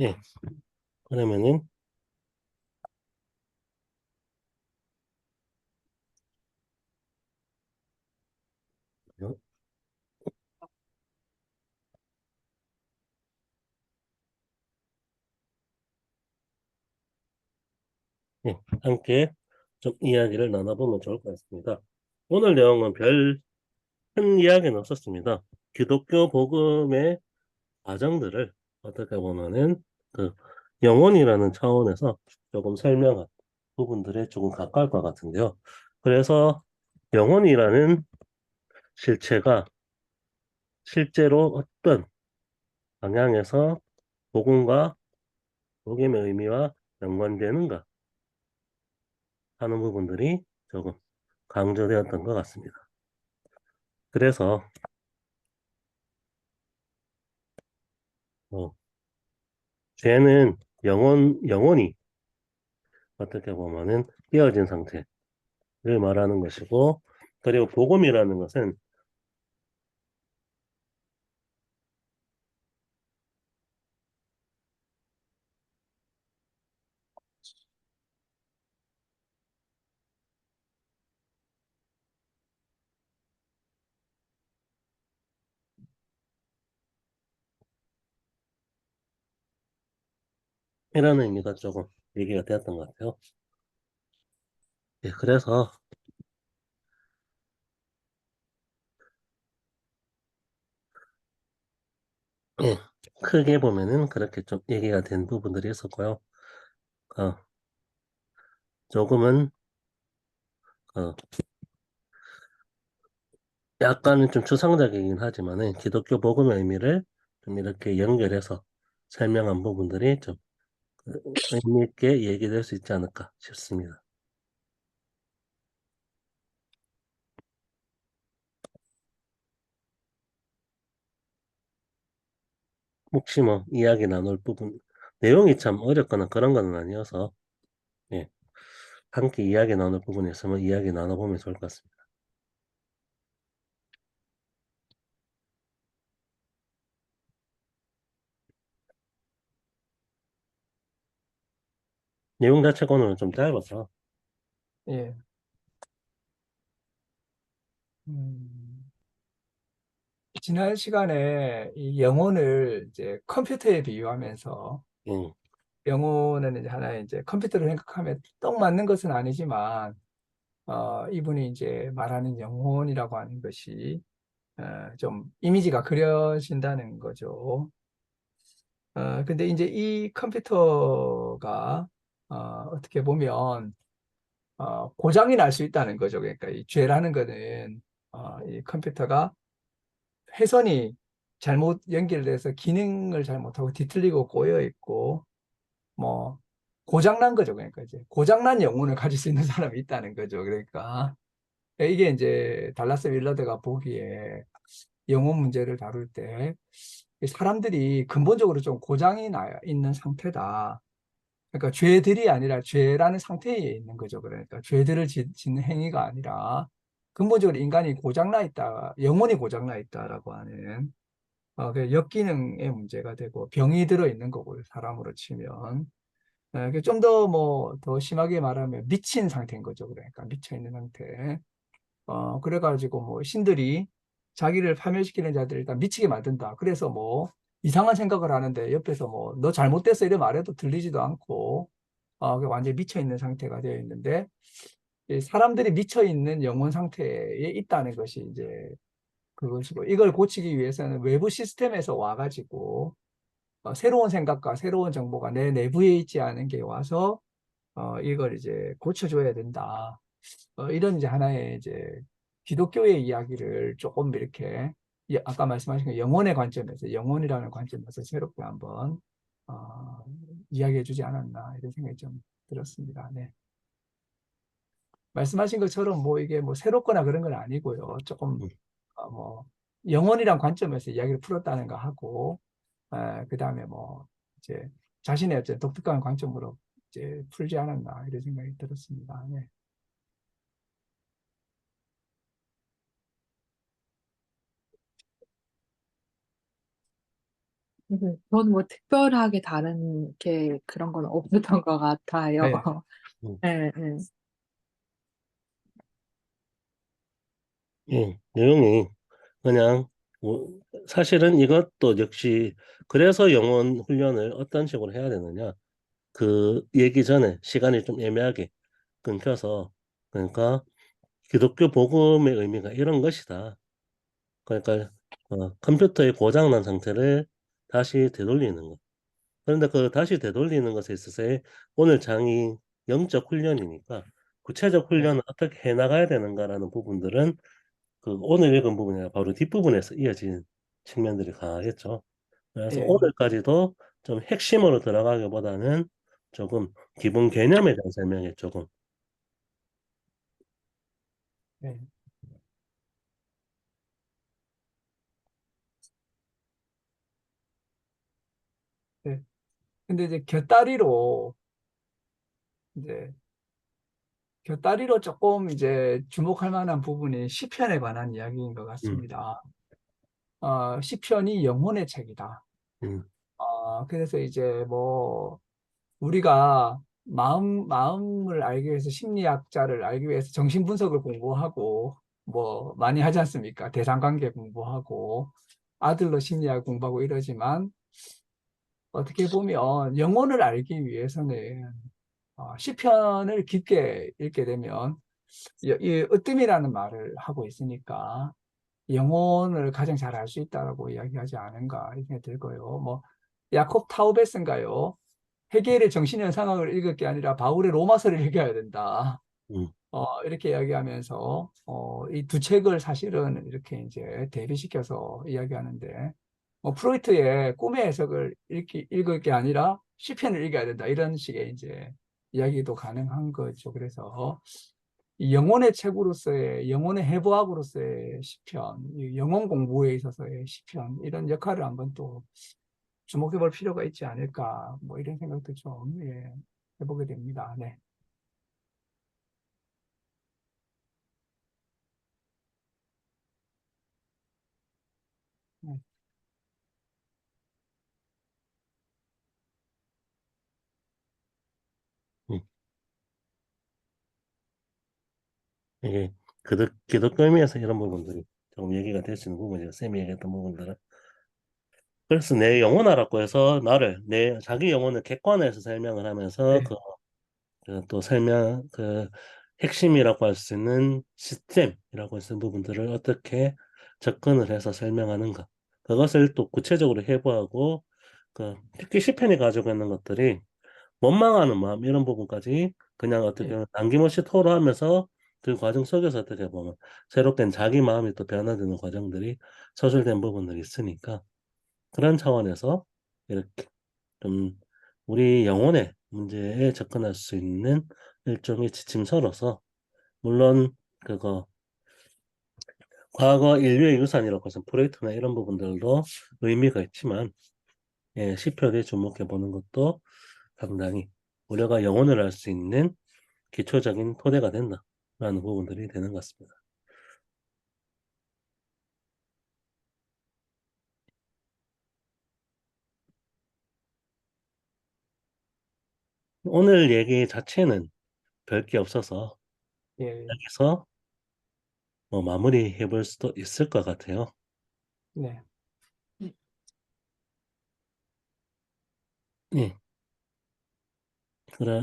예, 그러면은, 예, 함께 좀 이야기를 나눠보면 좋을 것 같습니다. 오늘 내용은 별 큰 이야기는 없었습니다. 기독교 복음의 과정들을 어떻게 보면은 그 영혼이라는 차원에서 조금 설명한 부분들에 조금 가까울 것 같은데요. 그래서 영혼이라는 실체가 실제로 어떤 방향에서 복음과 복음의 의미와 연관되는가 하는 부분들이 조금 강조되었던 것 같습니다. 그래서 어, 죄는 영혼이 어떻게 보면은 깨어진 상태를 말하는 것이고, 그리고 복음이라는 것은 이라는 의미가 조금 얘기가 되었던 것 같아요. 예, 그래서 예, 크게 보면은 그렇게 좀 얘기가 된 부분들이 있었고요. 어, 조금은 어, 약간은 좀 추상적이긴 하지만은 기독교 복음의 의미를 좀 이렇게 연결해서 설명한 부분들이 좀 의미 있게 얘기될 수 있지 않을까 싶습니다. 혹시 뭐 이야기 나눌 부분, 내용이 참 어렵거나 그런 건 아니어서 예, 함께 이야기 나눌 부분이 있으면 이야기 나눠보면 좋을 것 같습니다. 내용 자체가 오늘은 좀 짧아서 예. 음, 지난 시간에 이 영혼을 이제 컴퓨터에 비유하면서 예, 영혼은 이제 하나의 이제 컴퓨터를 생각하면 딱 맞는 것은 아니지만 이분이 이제 말하는 영혼이라고 하는 것이 좀 이미지가 그려진다는 거죠. 근데 이제 이 컴퓨터가 어떻게 보면 고장이 날 수 있다는 거죠. 그러니까 이 죄라는 거는 이 컴퓨터가 회선이 잘못 연결돼서 기능을 잘못하고 뒤틀리고 꼬여 있고 뭐 고장난 거죠. 그러니까 이제 고장난 영혼을 가질 수 있는 사람이 있다는 거죠. 그러니까 이게 이제 달라스 윌러드가 보기에 영혼 문제를 다룰 때 사람들이 근본적으로 좀 고장이 나 있는 상태다. 그러니까 죄들이 아니라 죄라는 상태에 있는 거죠. 그러니까 죄들을 짓는 행위가 아니라 근본적으로 인간이 고장나 있다, 영혼이 고장나 있다라고 하는 그 역기능의 문제가 되고 병이 들어 있는 거고요. 사람으로 치면. 좀 더 뭐 더 심하게 말하면 미친 상태인 거죠. 그러니까 미쳐 있는 상태. 그래가지고 뭐 신들이 자기를 파멸시키는 자들을 일단 미치게 만든다. 그래서 뭐 이상한 생각을 하는데 옆에서 뭐 너 잘못됐어 이래 말해도 들리지도 않고 완전히 미쳐 있는 상태가 되어 있는데 이 사람들이 미쳐 있는 영혼 상태에 있다는 것이 이제 그것이고 이걸 고치기 위해서는 외부 시스템에서 와가지고 새로운 생각과 새로운 정보가 내 내부에 있지 않은 게 와서 이걸 이제 고쳐줘야 된다. 이런 이제 하나의 이제 기독교의 이야기를 조금 이렇게 아까 말씀하신 그 영혼의 관점에서 영혼이라는 관점에서 새롭게 한번 어, 이야기해 주지 않았나 이런 생각이 좀 들었습니다. 네. 말씀하신 것처럼 뭐 이게 뭐 새롭거나 그런 건 아니고요. 조금 음, 뭐 영혼이란 관점에서 이야기를 풀었다는 거 하고 그 다음에 뭐 이제 자신의 어떤 독특한 관점으로 이제 풀지 않았나 이런 생각이 들었습니다. 네. 저는 뭐 특별하게 다른 게 그런 건 없었던 것 같아요. 네, 음, 네, 네, 예, 내용이 그냥 뭐, 사실은 이것도 역시 그래서 영혼 훈련을 어떤 식으로 해야 되느냐 그 얘기 전에 시간이 좀 애매하게 끊겨서 그러니까 기독교 복음의 의미가 이런 것이다. 그러니까 컴퓨터의 고장난 상태를 다시 되돌리는 것. 그런데 그 다시 되돌리는 것에 있어서의 오늘 장이 영적 훈련이니까 구체적 네, 훈련을 어떻게 해 나가야 되는가라는 부분들은 그 오늘 읽은 부분이 아니라 바로 뒷부분에서 이어진 측면들이 강하겠죠. 그래서 예, 오늘까지도 좀 핵심으로 들어가기보다는 조금 기본 개념에 대한 설명에 조금 예, 예. 근데 이제 이제 곁다리로 조금 이제 주목할 만한 부분이 시편에 관한 이야기인 것 음, 같습니다. 시편이 영혼의 책이다. 음, 그래서 이제 뭐 우리가 마음을 알기 위해서 심리학자를 알기 위해서 정신분석을 공부하고 뭐 많이 하지 않습니까? 대상관계 공부하고 아들러 심리학 공부하고 이러지만 어떻게 보면 영혼을 알기 위해서는 시편을 깊게 읽게 되면 이 으뜸이라는 말을 하고 있으니까 영혼을 가장 잘 알 수 있다라고 이야기하지 않은가 이렇게 생각이 들고요. 뭐 야콥 타우베스인가요? 헤겔의 정신현상학을 읽을 게 아니라 바울의 로마서를 읽어야 된다. 음, 이렇게 이야기하면서 이 두 책을 사실은 이렇게 이제 대비시켜서 이야기하는데 프로이트의 꿈의 해석을 읽을 게 아니라 시편을 읽어야 된다. 이런 식의 이제 이야기도 가능한 거죠. 그래서 이 영혼의 책으로서의 영혼의 해부학으로서의 시편, 이 영혼 공부에 있어서의 시편 이런 역할을 한번 또 주목해 볼 필요가 있지 않을까 뭐 이런 생각도 좀 해보게 됩니다. 네. 네. 음. 이게 기독교 의미에서 이런 부분들이 조금 얘기가 될 수 있는 부분이죠. 쌤이 얘기했던 부분들은. 그래서 내 영혼아라고 해서 나를 내 자기 영혼을 객관화해서 설명을 하면서 네. 또 설명 핵심이라고 할 수 있는 시스템이라고 하는 부분들을 어떻게 접근을 해서 설명하는가. 그것을 또 구체적으로 해부하고 특히 시편이 가지고 있는 것들이 원망하는 마음 이런 부분까지 그냥 어떻게 예. 보면 남김없이 토로하면서 그 과정 속에서 어떻게 보면 새롭게 자기 마음이 또 변화되는 과정들이 서술된 부분들이 있으니까 그런 차원에서 이렇게 좀 우리 영혼의 문제에 접근할 수 있는 일종의 지침서로서 물론 그거 과거 인류의 유산이라고 해서 프로이트나 이런 부분들도 의미가 있지만 시편에 주목해 보는 것도 상당히 우리가 영혼을 알 수 있는 기초적인 토대가 된다라는 부분들이 되는 것 같습니다. 오늘 얘기 자체는 별 게 없어서 예. 여기서 뭐 마무리해 볼 수도 있을 것 같아요. 네. 예, 그래,